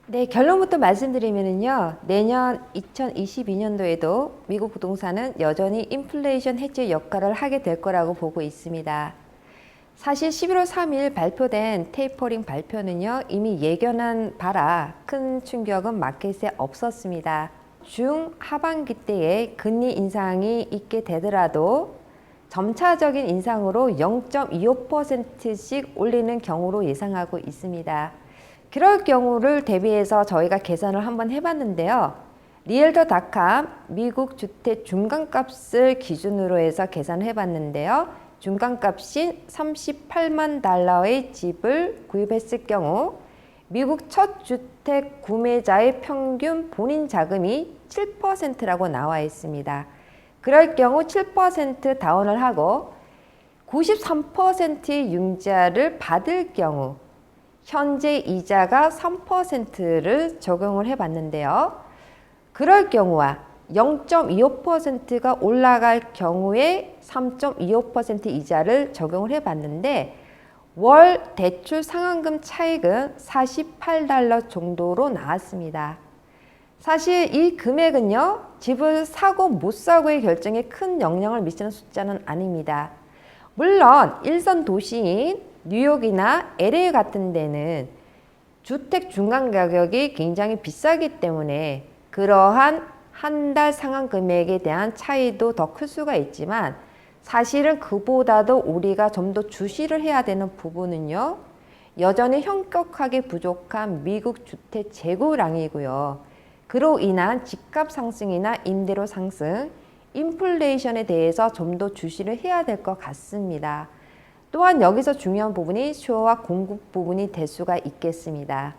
네, 결론부터 말씀드리면요. 내년 2022년도에도 미국 부동산은 여전히 인플레이션 해지 역할을 하게 될 거라고 보고 있습니다. 사실 11월 3일 발표된 테이퍼링 발표는요, 이미 예견한 바라 큰 충격은 마켓에 없었습니다. 중하반기 때에 금리 인상이 있게 되더라도 점차적인 인상으로 0.25%씩 올리는 경우로 예상하고 있습니다. 그럴 경우를 대비해서 저희가 계산을 한번 해봤는데요. 리얼터닷컴 미국 주택 중간값을 기준으로 해서 계산을 해봤는데요. 중간값인 38만 달러의 집을 구입했을 경우 미국 첫 주택 구매자의 평균 본인 자금이 7%라고 나와 있습니다. 그럴 경우 7% 다운을 하고 93%의 융자를 받을 경우 현재 이자가 3%를 적용을 해봤는데요. 그럴 경우와 0.25%가 올라갈 경우에 3.25% 이자를 적용을 해봤는데 월 대출 상환금 차익은 48달러 정도로 나왔습니다. 사실 이 금액은요, 집을 사고 못 사고의 결정에 큰 영향을 미치는 숫자는 아닙니다. 물론 일선 도시인 뉴욕이나 LA 같은 데는 주택 중간 가격이 굉장히 비싸기 때문에 그러한 한 달 상환 금액에 대한 차이도 더 클 수가 있지만 사실은 그보다도 우리가 좀 더 주시를 해야 되는 부분은요, 여전히 현격하게 부족한 미국 주택 재고량이고요. 그로 인한 집값 상승이나 임대료 상승, 인플레이션에 대해서 좀 더 주시를 해야 될 것 같습니다. 또한 여기서 중요한 부분이 수요와 공급 부분이 될 수가 있겠습니다.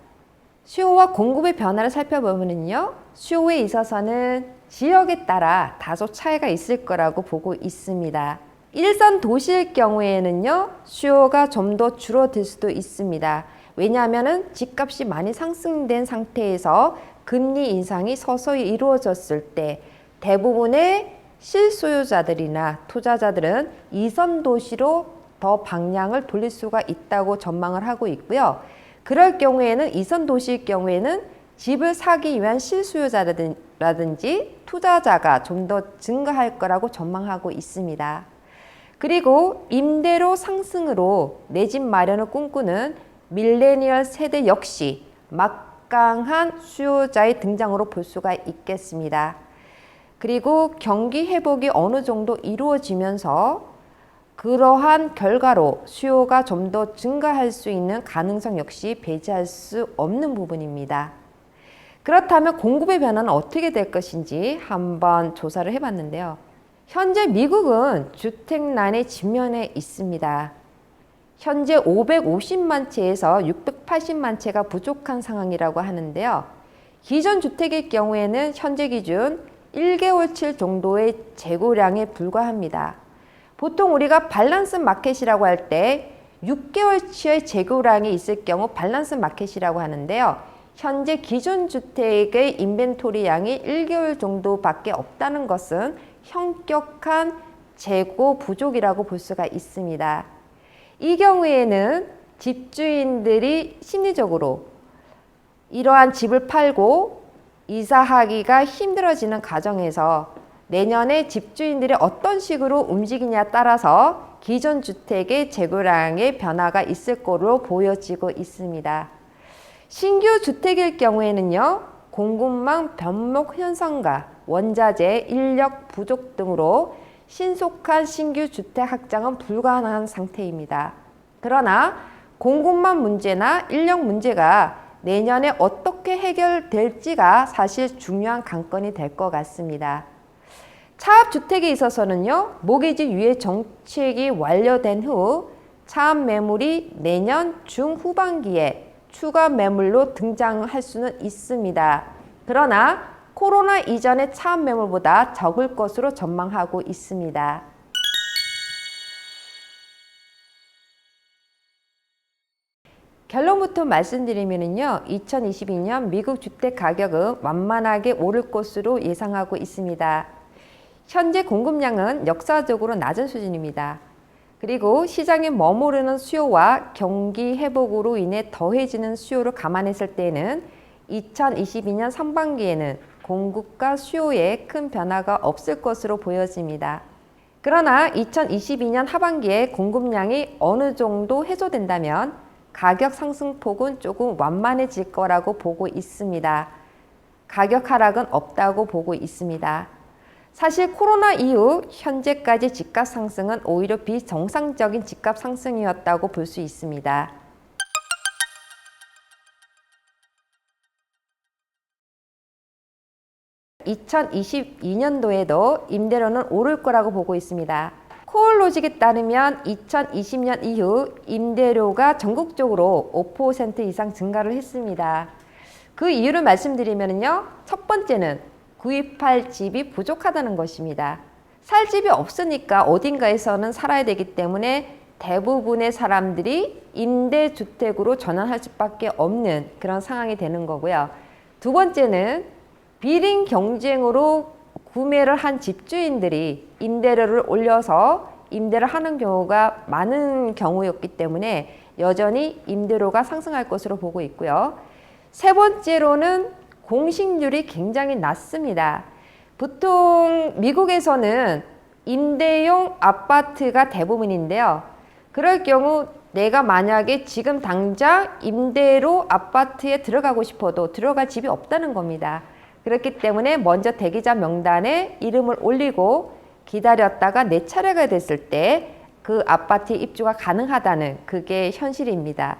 수요와 공급의 변화를 살펴보면요, 수요에 있어서는 지역에 따라 다소 차이가 있을 거라고 보고 있습니다. 일선 도시일 경우에는요, 수요가 좀 더 줄어들 수도 있습니다. 왜냐하면 집값이 많이 상승된 상태에서 금리 인상이 서서히 이루어졌을 때 대부분의 실소유자들이나 투자자들은 이선 도시로 더 방향을 돌릴 수가 있다고 전망을 하고 있고요. 그럴 경우에는 이선 도시일 경우에는 집을 사기 위한 실수요자라든지 투자자가 좀 더 증가할 거라고 전망하고 있습니다. 그리고 임대료 상승으로 내 집 마련을 꿈꾸는 밀레니얼 세대 역시 막강한 수요자의 등장으로 볼 수가 있겠습니다. 그리고 경기 회복이 어느 정도 이루어지면서 그러한 결과로 수요가 좀 더 증가할 수 있는 가능성 역시 배제할 수 없는 부분입니다. 그렇다면 공급의 변화는 어떻게 될 것인지 한번 조사를 해봤는데요. 현재 미국은 주택난의 직면에 있습니다. 현재 550만 채에서 680만 채가 부족한 상황이라고 하는데요. 기존 주택의 경우에는 현재 기준 1개월치 정도의 재고량에 불과합니다. 보통 우리가 밸런스 마켓이라고 할 때 6개월치의 재고량이 있을 경우 밸런스 마켓이라고 하는데요. 현재 기존 주택의 인벤토리 양이 1개월 정도밖에 없다는 것은 현격한 재고 부족이라고 볼 수가 있습니다. 이 경우에는 집주인들이 심리적으로 이러한 집을 팔고 이사하기가 힘들어지는 과정에서 내년에 집주인들이 어떤 식으로 움직이냐에 따라서 기존 주택의 재고량의 변화가 있을 거로 보여지고 있습니다. 신규 주택일 경우에는요, 공급망 변목 현상과 원자재, 인력 부족 등으로 신속한 신규 주택 확장은 불가능한 상태입니다. 그러나 공급망 문제나 인력 문제가 내년에 어떻게 해결될지가 사실 중요한 관건이 될 것 같습니다. 차압주택에 있어서는요, 모기지 유예 정책이 완료된 후 차압 매물이 내년 중후반기에 추가 매물로 등장할 수는 있습니다. 그러나 코로나 이전의 차압 매물보다 적을 것으로 전망하고 있습니다. 결론부터 말씀드리면요, 2022년 미국 주택 가격은 완만하게 오를 것으로 예상하고 있습니다. 현재 공급량은 역사적으로 낮은 수준입니다. 그리고 시장에 머무르는 수요와 경기 회복으로 인해 더해지는 수요를 감안했을 때는 2022년 상반기에는 공급과 수요에 큰 변화가 없을 것으로 보여집니다. 그러나 2022년 하반기에 공급량이 어느 정도 해소된다면 가격 상승폭은 조금 완만해질 거라고 보고 있습니다. 가격 하락은 없다고 보고 있습니다. 사실 코로나 이후 현재까지 집값 상승은 오히려 비정상적인 집값 상승이었다고 볼 수 있습니다. (2022년도에도) 임대료는 오를 거라고 보고 있습니다. 코올로직에 따르면 2020년 이후 임대료가 전국적으로 5% 이상 증가를 했습니다. 그 이유를 말씀드리면요, 첫 번째는 구입할 집이 부족하다는 것입니다. 살 집이 없으니까 어딘가에서는 살아야 되기 때문에 대부분의 사람들이 임대주택으로 전환할 수밖에 없는 그런 상황이 되는 거고요. 두 번째는 비린 경쟁으로 구매를 한 집주인들이 임대료를 올려서 임대를 하는 경우가 많은 경우였기 때문에 여전히 임대료가 상승할 것으로 보고 있고요. 세 번째로는 공실률이 굉장히 낮습니다. 보통 미국에서는 임대용 아파트가 대부분인데요. 그럴 경우 내가 만약에 지금 당장 임대로 아파트에 들어가고 싶어도 들어갈 집이 없다는 겁니다. 그렇기 때문에 먼저 대기자 명단에 이름을 올리고 기다렸다가 내 차례가 됐을 때 그 아파트에 입주가 가능하다는 그게 현실입니다.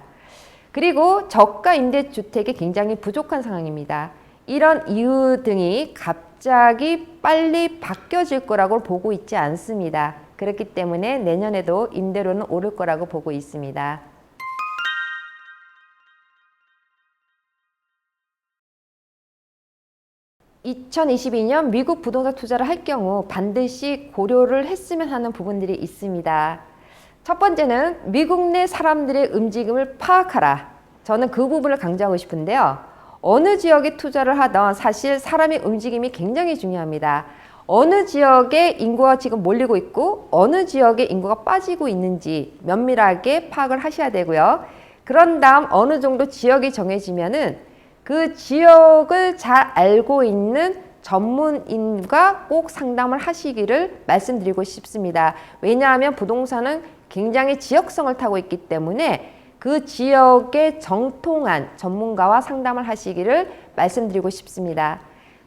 그리고 저가 임대주택이 굉장히 부족한 상황입니다. 이런 이유 등이 갑자기 빨리 바뀌어질 거라고 보고 있지 않습니다. 그렇기 때문에 내년에도 임대료는 오를 거라고 보고 있습니다. (2022년) 미국 부동산 투자를 할 경우 반드시 고려를 했으면 하는 부분들이 있습니다. 첫 번째는 미국 내 사람들의 움직임을 파악하라. 저는 그 부분을 강조하고 싶은데요. 어느 지역에 투자를 하던 사실 사람의 움직임이 굉장히 중요합니다. 어느 지역에 인구가 지금 몰리고 있고 어느 지역에 인구가 빠지고 있는지 면밀하게 파악을 하셔야 되고요. 그런 다음 어느 정도 지역이 정해지면은 그 지역을 잘 알고 있는 전문인과 꼭 상담을 하시기를 말씀드리고 싶습니다. 왜냐하면 부동산은 굉장히 지역성을 타고 있기 때문에 그 지역의 정통한 전문가와 상담을 하시기를 말씀드리고 싶습니다.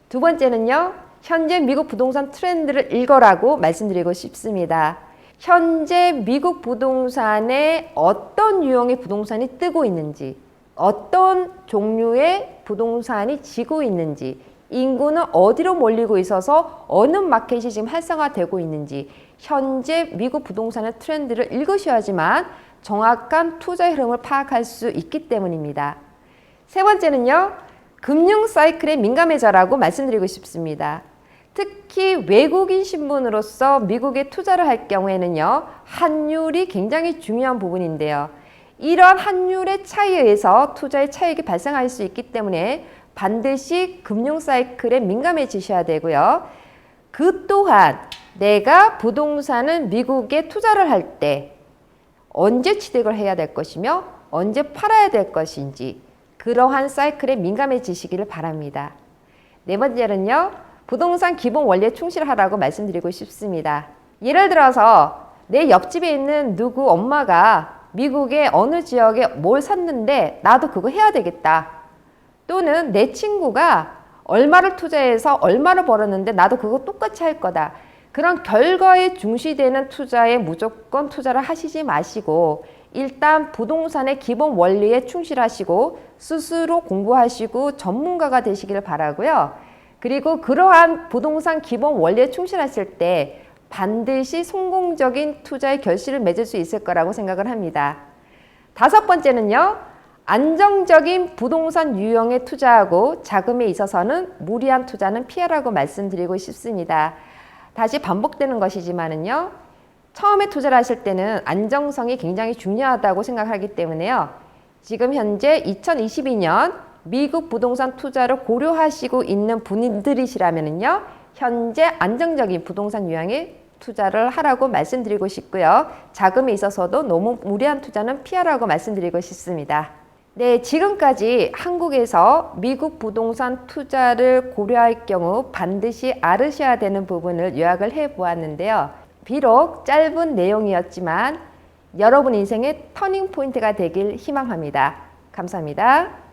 두 번째는요, 현재 미국 부동산 트렌드를 읽어라고 말씀드리고 싶습니다. 현재 미국 부동산에 어떤 유형의 부동산이 뜨고 있는지, 어떤 종류의 부동산이 지고 있는지, 인구는 어디로 몰리고 있어서 어느 마켓이 지금 활성화되고 있는지 현재 미국 부동산의 트렌드를 읽으셔야지만 정확한 투자 흐름을 파악할 수 있기 때문입니다. 세 번째는요, 금융 사이클에 민감해져라고 말씀드리고 싶습니다. 특히 외국인 신분으로서 미국에 투자를 할 경우에는요, 환율이 굉장히 중요한 부분인데요. 이러한 환율의 차이에 의해서 투자의 차익이 발생할 수 있기 때문에 반드시 금융 사이클에 민감해지셔야 되고요. 그 또한 내가 부동산은 미국에 투자를 할 때 언제 취득을 해야 될 것이며 언제 팔아야 될 것인지 그러한 사이클에 민감해지시기를 바랍니다. 네 번째는요, 부동산 기본 원리에 충실하라고 말씀드리고 싶습니다. 예를 들어서 내 옆집에 있는 누구 엄마가 미국의 어느 지역에 뭘 샀는데 나도 그거 해야 되겠다. 또는 내 친구가 얼마를 투자해서 얼마를 벌었는데 나도 그거 똑같이 할 거다. 그런 결과에 중시되는 투자에 무조건 투자를 하시지 마시고 일단 부동산의 기본 원리에 충실하시고 스스로 공부하시고 전문가가 되시길 바라고요. 그리고 그러한 부동산 기본 원리에 충실하실 때 반드시 성공적인 투자의 결실을 맺을 수 있을 거라고 생각을 합니다. 다섯 번째는요, 안정적인 부동산 유형에 투자하고 자금에 있어서는 무리한 투자는 피하라고 말씀드리고 싶습니다. 다시 반복되는 것이지만은요, 처음에 투자를 하실 때는 안정성이 굉장히 중요하다고 생각하기 때문에요. 지금 현재 2022년 미국 부동산 투자를 고려하시고 있는 분들이시라면요, 현재 안정적인 부동산 유형에 투자를 하라고 말씀드리고 싶고요. 자금에 있어서도 너무 무리한 투자는 피하라고 말씀드리고 싶습니다. 네, 지금까지 한국에서 미국 부동산 투자를 고려할 경우 반드시 알으셔야 되는 부분을 요약을 해 보았는데요. 비록 짧은 내용이었지만 여러분 인생의 터닝 포인트가 되길 희망합니다. 감사합니다.